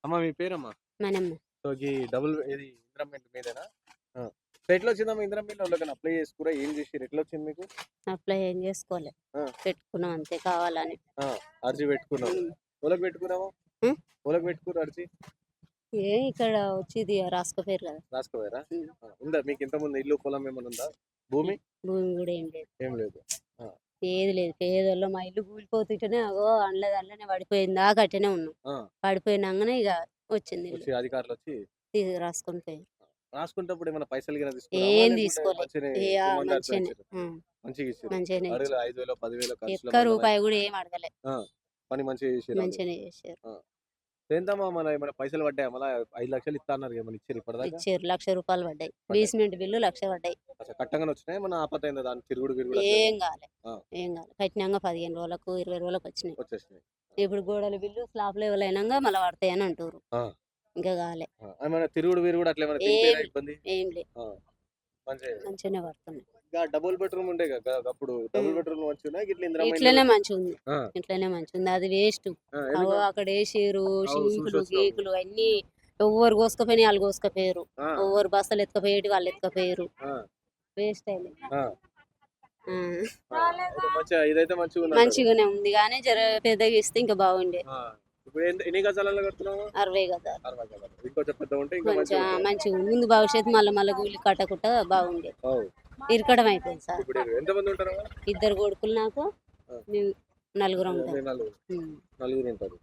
అమ్మ మీ పేరమ్మా? మనమ్మ. So, double ఇది ఇందిరమ్మ ఇండ్లు మీదేనా? ఆ! సో, ఎట్లొచ్చిందమ్మా ఇందిరమ్మ ఇల్లు? ఎవరికైనా అప్లై చేసుకుర్రా? ఏం చేసిర్రు? ఎట్లొచ్చింది మీకు? అప్లై ఏం చేసుకోలే. ఆ! పెట్టుకున్నాం అంతే కావాలని. ఆ! అర్జీ పెట్టుకున్నావు. హ్మ్. ఎవలకి పెట్టుకున్నావు? హ్మ్. ఎవలకి పెట్టుకుర్రు అర్జీ? ఇక్కడ వచ్చి ఇది రాసుకపోయారు కదా. రాసుకోపోయారా? హ్మ్. ఆ! ఉందా మీకు ఇంతకుముందు ఇల్లు, పొలం ఏమన్నా ఉందా? భూమి? భూమి కూడా ఏం లేదు. ఏం లేదు. ఆ! ఏది లేదు. పేదోళ్ళం. మా ఇల్లు కూలిపోతుంటేనే అగో అల్లనే పడిపోయింది దాకా అట్టనే ఉన్నాం. ఆ! పడిపోయినంగానే ఇక వచ్చింది ఇల్లు. వచ్చి అధికారులొచ్చి రాసుకొని పోయారు. రాసుకునేటప్పుడు ఏమన్నా పైసలు గిన తీసుకున్నావా? ఏం లేకుంటే తీసుకోలే. మంచిగనే ఇమ్మంటే అట్లనే మంచిగానే ఇచ్చిర్రా? మంచిగా ఇచ్చిర్రు. మంచిగానే అడగలే ఇచ్చారు. 5,000, 10,000 ఖర్చుల ఒక్క మందం రూపాయి కూడా ఏం అడగలే. ఆ! పని మంచిగా చేసిర్రాళ్ళు. మంచిగానే చేశారు. ఆ! ఎంతమ్మా మన ఏమైనా పైసలు పడ్డాయా? మళ్ళా 5,00,000 ఇత్తా అన్నారు. ఏమన్నా ఇచ్చిర్రా ఇప్పటిదాకా? ఇచ్చారు. ₹1,00,000 పడ్డాయి. పడ్డాయి. బేస్మెంట్ బిల్లు 1,00,000 పడ్డాయి. అచ్చా కట్టంగానే వచ్చినాయా? ఏమన్నా ఆపతయిందా? దానికి తిరుగుడు గిరుగుడు అట్లేమన్నా? ఏం కాలే. ఆ! ఏం కాలే. కట్టినంగా 15 రోజులకు, 20 రోజులకు వచ్చినాయి. వచ్చేసినాయి. ఇప్పుడు గోడల బిల్లు స్లాబ్ లెవెల్ అయినంగా మళ్ళా పడతాయని అంటుర్రు. ఆ! ఇంకా కాలే. ఆ! ఏమైనా తిరుగుడు విరుగుడు అట్లేమన్నా ఏం దింపిర్రా ఇబ్బంది? ఏం లే. ఆ! మంచిగా మంచిగానే పడుతున్నాయి. ఇంకా డబుల్ బెడ్‌రూమ్ ఉండే అప్పుడు డబుల్ హ్మ్. బెడ్‌రూమ్‌లు మంచిగున్నాయా? గిట్ల ఇందిరమ్మ ఇండ్లు ఇట్లనే మంచిగుంది. ఆ! ఇట్లనే మంచిగుంది. అది వేస్టు. ఆ! అగో ఎందుకు? అక్కడేసిర్రు అవు షింకులు, చూసొచ్చినాం. గీకులు అన్నీ ఎవ్వరు కోసుకపోయినయి ఆళ్ళు కోసుకపోయిర్రు. ఆ! ఎవ్వరు బస్తాలు ఎత్తుకపోయేటివి వాళ్ళు ఎత్తుకపోయిర్రు. ఆ! వేస్ట్ అయినాయి. ఆ! ఆ! ఆ! అయితే మంచిగా ఇదైతే మంచిగుందంటారు. మంచిగానే ఉంది గానీ జర పెద్దగా ఇస్తే ఇంకా బాగుండే. ఆ! ఇప్పుడు ఎన్ని గజాలలో కడుతున్నావు? 60 గజాలు. 60 గజాలు. ఇంకొంచెం పెద్దగా ఉంటే ఇంకా కొంచెం మంచిగుంటది. మంచిగుంది. ముందు భవిష్యత్తు మళ్ళా కూలి కట్టకుండా బాగుండే. అవు. ఇరకడం అయిపోయింది సార్. ఇప్పుడు ఎంతమంది ఉంటారమ్మా? ఇద్దరు కొడుకులు నాకు. ఆ! మేము నలుగురం ఉంటాం. మీ నలుగురు. హ్మ్. నలుగురుంటారు.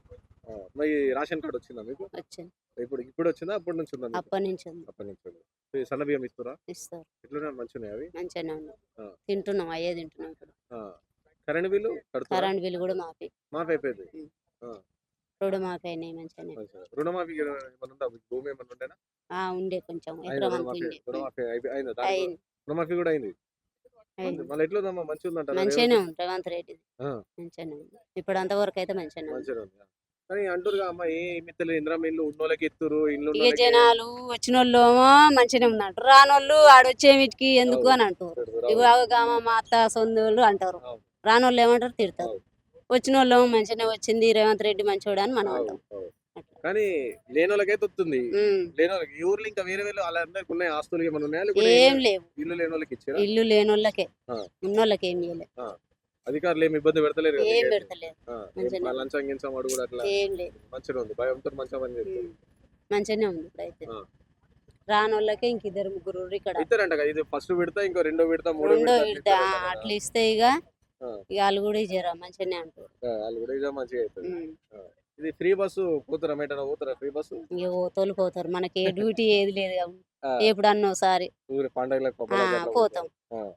ఆ! మరి రేషన్ కార్డ్ వచ్చిందా మీకు? వచ్చింది. ఇప్పుడొచ్చిందా? అప్పటి నుంచి ఉందా మీకు? అప్పటినుంచి ఉంది. అప్పటి నుంచి ఉంది. ఈ సన్న బియ్యం ఇస్తుర్రా? ఇస్తారు. ఎట్లున్నాయి మంచిగున్నాయా అవి? మంచిగానే ఉంది. ఆ! తింటున్నాం. అయ్యే తింటున్నాం ఇప్పుడు. ఆ! కరెంట్ బిల్లు కడుతుర్రా? కరెంట్ బిల్ కూడా మాఫీ. మాఫైపోయింది. హ్మ్. ఆ! రుణమాఫీ అయినాయి మంచిగానే. మంచిగా. రుణమాఫీ ఏమన్నా ఉందా? మీకు భూమి ఏమన్నా ఉండేనా? ఉండే కొంచెం అయిందా ఎకరం అంత రుణమాఫీ? ఉండే. రుణమాఫీ అయిందా? దానికి కూడా అయింది. రుణమాఫీ కూడా అయింది. అయింది. మళ్ళీ ఎట్లుందమ్మా మంచిగుందంటారా మంచిగానే రేవంత్? ఉంది రేవంత్ రెడ్డిది. ఆ! మంచిగానే ఉంది. ఇప్పుడు అంతవరకు అయితే మంచిగానే ఉంది. మంచిగానే ఉంది. కానీ అంటుర్రుగా అమ్మ ఏమిత్తలే ఇందిరమ్మ ఇల్లు ఉన్నోళ్ళకి ఇత్తుర్రు, ఇక ఇల్లున్నోళ్ళకి జనాలు వచ్చినోళ్ళేమో మంచిగానే ఉందంటారు. రానోళ్ళు ఆడొచ్చేమిటికి ఎందుకు అవు. అని అంటారు. పెడతారు. ఇగో అవును. మా అత్త సొందోళ్ళు అంటారు. అవును. రానోళ్ళు ఏమంటారు తిడతారు. అవును. వచ్చినోళ్ళేమో మంచిగానే వచ్చింది రేవంత్ రెడ్డి మంచోడు అని మనం అవు. అంటాం. అవు. అట్లా. కానీ లేనోళ్ళకైతే వత్తుంది. హ్మ్. లేనోళ్ళకి ఈ ఊర్లో ఇంకా వేరే వేరే ఆళ్ళందరికి ఉన్నాయా ఆస్తులు ఏమన్నా ఉన్నాయా? లేకుంటే ఏం లేవు. ఇల్లు లేనోళ్ళకి ఇచ్చిర్రా? ఇల్లు లేనోళ్ళకే. ఆ! ఉన్నోళ్ళకి ఏమి ఇయ్యలే. ఆ! అధికారులు ఏమి ఇబ్బంది పెడతలేరు కదా ఏం మీకైతే. పెడతలేదు. ఆ! ఏం మంచిగానే ఉంది. లంచం గించం అడుగుడు అట్లా ఏం లేదు. మంచిగా ఉంది. భయంతో మంచిగా పని చేస్తారు. హ్మ్. మంచిగానే ఉంది ఇప్పుడైతే. ఆ! రానోళ్ళకే ఇంక ఇద్దరు ముగ్గురు ఇక్కడ. ఇస్తారంట కదా! ఇది ఫస్ట్ విడత, ఇంకో రెండో విడత, మూడో రెండో విడత అట్లా విడత ఇస్తారంట కదా! అట్లా ఇస్తే ఇగ ఆ! ఆళ్ళు కూడా జర మంచిగానే అంటారు. ఆ! ఆళ్ళు కూడా ఇదే మంచిగా అయితది. హ్మ్. ఆ! ఇది ఫ్రీ బస్సు పోతారా? ఎటైనా పోతారా ఫ్రీ బస్సు? ఇగ పోతోళ్ళు పోతారు. మనకి ఏ డ్యూటీ ఏది లేదు. ఆ! ఎప్పుడన్నా ఓసారి ఊరి పండగలకు పబ్బలకు అట్లా పోతాం. పోతారు. ఆ!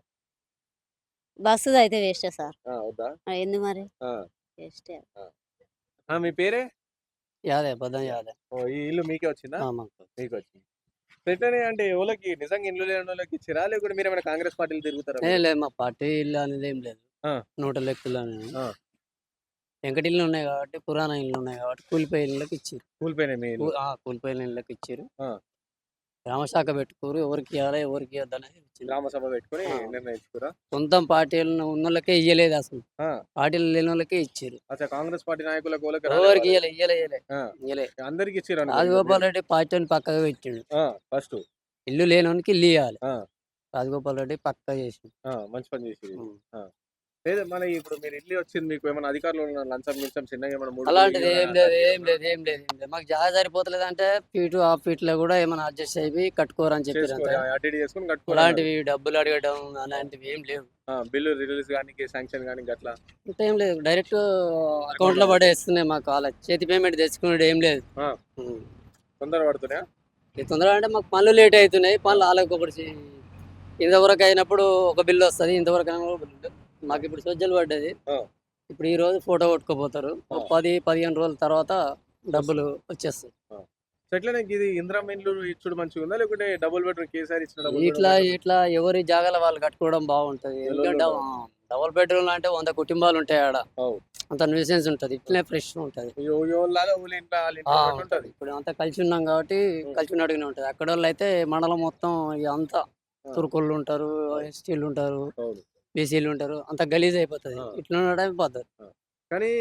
బస్సుదయితే వేస్టే సార్. వద్దా? ఎందుకు మరి? ఆ! వేస్టే. ఆ! ఆ! మీ పేరే? యాదే పొద్దున యాదే. ఓహ్! ఈ ఇల్లు మీకే వచ్చిందా? మాకు. మీకొచ్చింది. ఎట్లని అంటే ఎవలకి నిజంగా ఇల్లు లేనోళ్ళకి ఇచ్చిర్రా? లేకుంటే మీరేమైనా కాంగ్రెస్ పార్టీలో తిరుగుతారా మీరు? లేదు మా పార్టీ ఇల్లు అనేది ఏం లేదు. ఆ! నోటలు లెక్కలు అనేది. ఆ! వెంకటిల్లు ఉన్నాయి కాబట్టి, పురాణ ఇల్లు ఉన్నాయి కాబట్టి కూలిపోయే ఇళ్ళకి ఇచ్చిర్రు. కూలిపోయినాయి మీ ఇల్లు. కూలిపోయిన ఇళ్ళకి ఇచ్చిర్రు. ఆ! గ్రామశాఖ పెట్టుకోరు ఎవరికి ఇవ్వాలి ఎవరికి ఇవ్వద్దనేది ఇచ్చింది. గ్రామ సభ పెట్టుకొని ఆ. నిర్ణయించుకుర్రా? సొంతం పార్టీలను ఉన్నోళ్ళకే ఇయ్యలేదు అసలు. ఆ! పార్టీలు లేనోళ్ళకే ఇచ్చిర్రు. అచ్చా కాంగ్రెస్ పార్టీ నాయకులకు ఎవలకి ఎవరికి రాలేవ్వా? ఇయ్యలే. ఆ! ఇయ్యలే. అందరికి ఇచ్చిర్రనుకో ఇంక మీరు. రాజగోపాల్ రెడ్డి పార్టీని పక్కకు పెట్టిండు. ఆ! ఫస్టు. ఇల్లు లేనోనికి ఇల్లు ఇయ్యాలి. ఆ! రాజగోపాల్ రెడ్డి పక్కా చేసిండు. ఆ! మంచి పని చేసిర్రు. ఉం. ఆ! లేదు మన ఇప్పుడు మీరు ఇల్లు వచ్చింది మీకు ఏమైనా అధికారులు లంచం గించం చిన్నగా ఏమైనా 3 వేలు అలాంటిది ఇయ్యడం ఏం లేదు. అలాంటివి ఏం ఏమన్నా లేదు. ఏం లేదు. ఏం లేదు. మాకు జాగా సరిపోతలేదంటే ఫీటు, హాఫ్ ఫీట్‌లో కూడా ఏమైనా అడ్జస్ట్ అయిపోయి కట్టుకోరని చెప్పిర్రంతే. చేసుకోరు. అటు ఇటు చేసుకొని కట్టుకోరన్నారు. అలాంటివి డబ్బులు అడగడం అలాంటివి ఏం లేవు. ఆ! బిల్లు రిలీజ్ గానికి శాంక్షన్ గానికి గట్లా అంటే ఏం లేదు. డైరెక్ట్ అకౌంట్‌లో అకౌంట్‌లో పడేస్తున్నాయి మాకు. అలా చేతి పేమెంట్ తెచ్చుకునేది ఏం లేదు. ఆ! హ్మ్. తొందర పడుతున్నాయా? ఈ తొందరగా అంటే మాకు పనులు లేట్ అవుతున్నాయి. పనులు ఆలకొకటి ఇంతవరకు అయినప్పుడు ఒక బిల్లు వస్తది. ఇంతవరకు అయినప్పుడు ఒక బిల్లు. మాకు ఇప్పుడు సజ్జలు పడ్డది. ఆ! ఇప్పుడు ఈ రోజు ఫోటో కొట్టుకుపోతారు. ఆ! ఒక 10, 15 రోజుల తర్వాత డబ్బులు వస్తుంది. వచ్చేస్తాయి. ఆ! సో, ఎట్లనే ఇది ఇందిరమ్మ ఇల్లు ఇచ్చుడు మంచిగుందా? లేకుంటే డబుల్ బెడ్‌రూమ్ కేసీఆర్ ఇచ్చిన డబుల్ బెడ్‌రూమ్ ఇట్లా బెటరా? ఇట్లా ఎవరి జాగాలో వాళ్ళు కట్టుకోవడం బాగుంటది. ఇగ లొల్లి ఎందుకంటే ఉండదు. డబుల్ బెడ్రూమ్ అంటే 100 కుటుంబాలు ఉంటాయి ఆడ. అవు. అంత న్యూసెన్స్ ఉంటది. ఇట్లనే ఫ్రెష్ ఉంటది. ఎవళ్ళలాగా ఊళ్ళ ఇంట్లో ఆళ్ళ ఇంట్లో ఉన్నట్టు ఉంటది. ఉంటది. ఇప్పుడు అంతా కలిసి ఉన్నాం కాబట్టి హ్మ్. కలిసి ఉన్నట్టుగానే ఉంటది. అక్కడోళ్ళైతే మండలం మొత్తం ఇగ అంతా ఆ! తుర్కోళ్ళు ఉంటారు, అవును. ఎస్టీలు ఉంటారు, అవును. బీసీలు ఉంటారు. అంతా గలీజ్ అయిపోతది. ఆ! ఇట్లా ఉండడమే పద్ధతి. ఆ! కానీ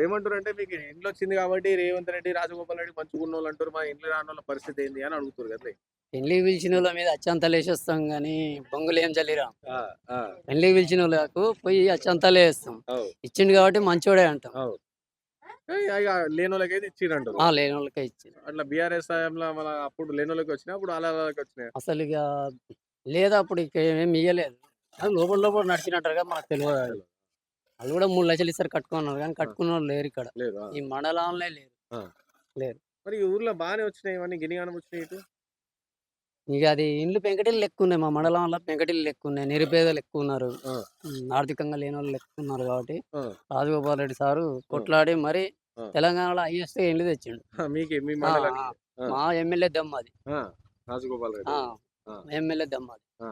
ఏమంటారంటే మీకు ఇంట్లో వచ్చింది కాబట్టి రేవంత్ రెడ్డి, రాజగోపాల్ రెడ్డి మంచిగున్నోళ్ళు అంటారు. మా ఇంట్లో రానోళ్ళ పరిస్థితి ఏంది అని అడుగుతారు కదా! పెళ్లికి పిలిచిన వాళ్ళ మీద అచ్చంతలు వేసేస్తాం కానీ బొంగులు ఏం చల్లిరాం. ఆ! ఆ! పెళ్లికి పిలిచిన వాళ్ళకు పోయి అచ్చంతలే వేస్తాం. అవు. ఇచ్చిండు కాబట్టి మంచోడే అంటాం. అవు. ఇగ లేనోళ్ళకైతే ఇచ్చిర్రంటారు. లేని వాళ్ళకే ఇచ్చిండు. అట్లా బీఆర్ఎస్ హయాంలో మన అప్పుడు లేనోళ్ళకి వచ్చినాయి. అప్పుడు ఆళ్ళకి వచ్చినాయి. అసలు ఇక లేదా అప్పుడు ఇక ఏమి ఇయ్యలేదు. అది లోపల లోపల నడిచినట్టుగా మనకు తెలియదు. వాళ్ళు కూడా 3 లక్షలు ఇస్తారు కట్టుకున్నారు కానీ కట్టుకున్న వాళ్ళు లేరు ఇక్కడ. లేదు. ఆ! ఈ మండలంలో లేరు. ఆ! లేరు. మరి ఈ ఊర్లో బానే వచ్చినాయి ఇవన్నీ గినిగానం వచ్చినాయి ఇటు. ఇక అది ఇండ్లు పెంకటిల్లు ఎక్కువ ఉన్నాయి. మా మండలంలో పెంకటిల్లు ఎక్కువ ఉన్నాయి. నిరుపేదలు ఎక్కువ ఉన్నారు. ఆ! ఆర్థికంగా లేని వాళ్ళు ఎక్కువ ఉన్నారు కాబట్టి ఆ! రాజగోపాల్ రెడ్డి సారు కొట్లాడి మరి ఆ! తెలంగాణలో హైయెస్ట్ ఇండ్లు తెచ్చిండు. మీ ఆ, మండలానికి. ఆ. ఆ! మా ఎమ్మెల్యే దమ్మది. ఆ! రాజగోపాల్ రెడ్డి. ఆ! ఎమ్మెల్యే దమ్మది. ఆ!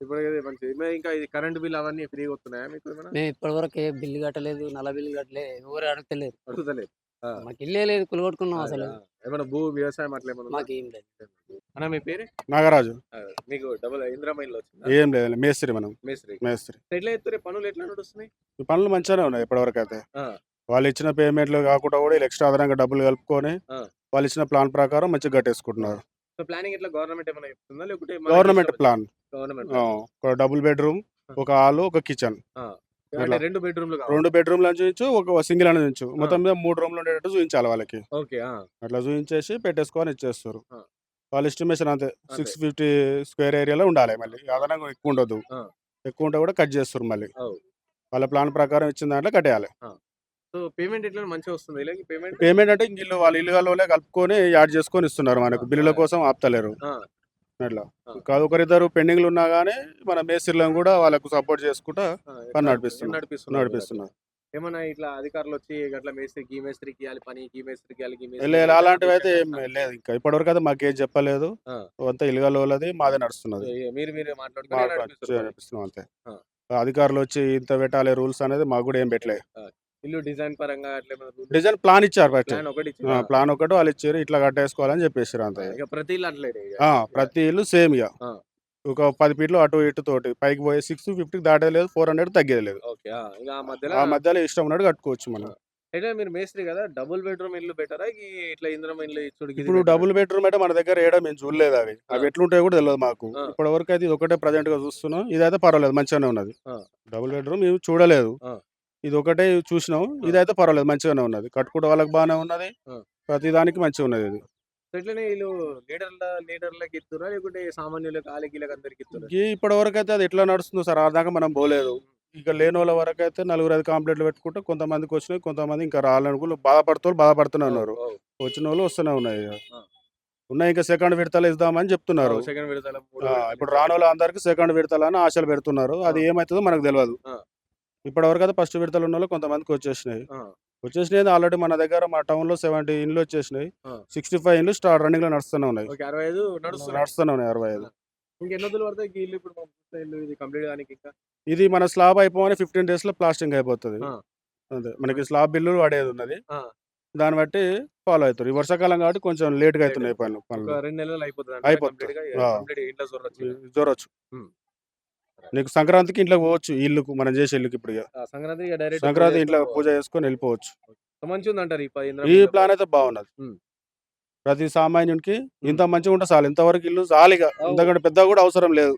ఇప్పుడు ఇది మంచిది. మరి ఇంకా ఇది కరెంట్ బిల్ అవన్నీ ఫ్రీగా వస్తున్నాయా మీకు ఏమైనా? మేము ఇప్పటివరకు ఏ బిల్లు కట్టలేదు, నల్ల బిల్లు కట్టలేదు, ఎవరు అడగలేదు. అడుగుతలేదు. ఆ! మాకు ఇల్లే లేదు, కులగొట్టుకున్నాం అసలు. ఏమైనా వ్యవసాయం అట్లా ఏమైనా ఉందా? మాకేం లేదు. అన్న మీ పేరు? నాగరాజు. మీకు డబుల్ ఇందిరమ్మ ఇల్లు వచ్చిందా? ఏం లేదు మేస్త్రి మనం మేస్త్రి. మేస్త్రి ఎట్లా ఎత్తురే పనులు ఎట్లా నడుస్తున్నాయి? ఈ పనులు మంచిగానే ఉన్నాయి ఇప్పటివరకు అయితే. ఆ! వాళ్ళు ఇచ్చిన పేమెంట్లు కాకుండా కూడా వీళ్ళు ఎక్స్ట్రా అదనంగా డబ్బులు కలుపుకొని ఆ! వాళ్ళు ఇచ్చిన ప్లాన్ ప్రకారం మంచిగా కట్టేసుకుంటున్నారు. సో ప్లానింగ్ ఎట్లా గవర్నమెంట్ ఏమైనా చెప్తుందా లేకుంటే గవర్నమెంట్ ప్లాన్ గవర్నమెంట్ ఒక డబుల్ బెడ్రూమ్, ఒక హాల్, ఒక కిచెన్, అంటే 2 బెడ్రూమ్లు కావాలి. 2 బెడ్రూమ్లు అని చూపించు, ఒక సింగిల్ అని చూపించు, మొత్తం మీద 3 రూమ్లు ఉండేటట్టు చూపించాలి వాళ్ళకి. ఓకే. ఆ! అట్లా చూపించేసి పెట్టేసుకొని ఇచ్చేస్తారు. ఆ. వాళ్ళ ఎస్టిమేషన్ అంతే. అంతే. 650 స్క్వేర్ ఏరియాలో ఉండాలి. మళ్ళీ అదనంగా ఎక్కువ ఉండదు. ఆ. ఎక్కువ ఉంటే కూడా కట్ చేస్తారు మళ్ళీ. అవు. వాళ్ళ ప్లాన్ ప్రకారం ఇచ్చిన దాంట్లో కట్టేయాలి. సో పేమెంట్ ఎట్లా మంచిగా వస్తుంది వీళ్ళకి పేమెంట్? పేమెంట్ అంటే ఇంక వాళ్ళు ఇల్లు వాళ్ళే కలుపుకొని యాడ్ చేసుకొని ఇస్తున్నారు మనకు. బిల్లుల కోసం ఆపుతలేరు. ఆ! అట్లా ఆ. కాదు, ఒకరిద్దరు పెండింగ్లు ఉన్నా కానీ మన మేస్త్రీలను కూడా వాళ్ళకు సపోర్ట్ చేసుకుంటా పని నడిపిస్తున్నారు. ఏమన్నా ఇట్లా అధికారులు వచ్చి అట్లా మేస్త్రికి ఈ మేస్త్రికి ఇవ్వాలి పని, ఈ మేస్త్రికి ఇవ్వాలి, ఈ లేదు, మేస్త్రికి అలాంటివి అయితే ఏం లేదు. ఇంకా ఇప్పటివరకు అయితే మాకేం చెప్పలేదు. ఆ. అంతా ఇల్లుగల వాళ్ళది మాదే నడుస్తున్నది. మీరు మాట్లాడుకొని నడిపిస్తున్నారు. నడిపిస్తున్నాం అంతే. ఆ. అధికారులు వచ్చి ఇంత పెట్టాలి రూల్స్ అనేది మాకు కూడా ఏం పెట్టలేదు. ఇల్లు డిజైన్ పరంగా అట్లా ఏమైనా రూల్స్? డిజైన్ ప్లాన్ ఇచ్చారు ఫస్ట్. ప్లాన్ ఒకటి ఇచ్చిందా? ప్లాన్ ఒకటి వాళ్ళు ఇచ్చారు, ఇట్లా కట్టేసుకోవాలని చెప్పేసారు అంతే. ఇక ప్రతి ఇల్లు అట్లేనే ఇక. ప్రతి ఇల్లు సేమ్ ఇక. ఆ. ఒక 10 ఫీట్లు అటు ఇటు తోటి పైకి పోయి 650 దాటేది లేదు, 400 తగ్గేది లేదు. ఓకే. ఇక ఆ మధ్యలో ఇష్టం ఉన్నట్టు కట్టుకోవచ్చు మనం. అయితే మీరు మేస్త్రి కదా, డబుల్ బెడ్రూమ్ ఇల్లు బెటరా ఇట్లా ఇందిరమ్మ ఇల్లు ఇచ్చుడు? ఇప్పుడు డబుల్ బెడ్రూమ్ అంటే మన దగ్గర ఏడా మేము చూడలేదు. అవి ఎట్లుంటాయో కూడా తెలియదు మాకు. ఆ. ఇప్పటి వరకు అయితే ఇది ఒకటే ప్రజెంట్ గా చూస్తున్నాం. ఇదైతే పర్వాలేదు, మంచిగానే ఉన్నది. ఆ. డబుల్ బెడ్రూమ్ మేము చూడలేదు. ఆ. ఇది ఒకటే చూసినాం. ఇదైతే పర్వాలేదు, మంచిగానే ఉన్నది. కట్టుకుంటే వాళ్ళకి బాగానే ఉన్నది. ఆ. ప్రతి దానికి మంచిగా ఉన్నది ఇది. ఇట్లనే వీళ్ళు లీడర్లకి ఇస్తురా లేకుంటే సామాన్యులకు ఆలకీలకు అందరికి ఇస్తురా? ఇప్పటి వరకు అయితే అది ఎట్లా నడుస్తుందో సార్, ఆ దాకా మనం పోలేదు. ఇక లేని వాళ్ళ వరకు అయితే 4-5 కంప్లైంట్లు పెట్టుకుంటే కొంతమందికి వచ్చినాయి, కొంతమంది ఇంకా రావాలనుకుని బాధపడుతూ ఉన్నారు. వచ్చిన వాళ్ళు వస్తూనే ఉన్నాయి. ఆ. ఉన్నాయి, ఇంకా సెకండ్ విడతలు ఇద్దామని చెప్తున్నారు. సెకండ్ విడతల ఇప్పుడు రాని వాళ్ళ అందరికి సెకండ్ విడతలని ఆశలు పెడుతున్నారు. అది ఏమవుతుందో మనకు తెలియదు. ఆ. ఇప్పటి వరకు అయితే ఫస్ట్ విడతలు ఉన్న వాళ్ళు కొంతమందికి వచ్చేసినాయి. ఆల్రెడీ మన దగ్గర మా టౌన్ లో 70 ఇండ్లు వచ్చేసినాయి. 65 ఇండ్లు రన్నింగ్ లో నడుస్తూనే ఉన్నాయి. 65 నడుస్తూనే ఉన్నాయి 65. ఇంకెన్ని రోజులు పడతాయి ఈ ఇల్లు ఇప్పుడు ఇల్లు ఇది కంప్లీట్ కానికి? ఇంకా ఇది మన స్లాబ్ అయిపోగానే 15 days లో ప్లాస్టింగ్ అయిపోతుంది. ఆ. అంతే, మనకి స్లాబ్ బిల్లు పడేది ఉన్నది. ఆ. దాన్ని బట్టి ఫాలో అవుతారు. ఈ వర్షాకాలం కాబట్టి కొంచెం లేట్ గా అవుతున్నాయి పనులు. ఒక 2 నెలలు అయిపోతుంది అయిపోతుంది. ఇంట్లో జోరొచ్చు. నీకు సంక్రాంతికి ఇంట్లో పోవచ్చు, ఇల్లుకు మనం చేసే ఇల్లుకి. ఇప్పుడు సంక్రాంతి ఇంట్లో పూజ చేసుకొని వెళ్ళిపోవచ్చు. మంచిగా ఉందంటారు ఈ ప్లాన్ అయితే బాగున్నది. ప్రతి సామాన్యునికి ఇంత మంచిగా ఉంటే చాలు. ఇంతవరకు ఇల్లు చాలిగా, ఇంతకంటే పెద్ద కూడా అవసరం లేదు.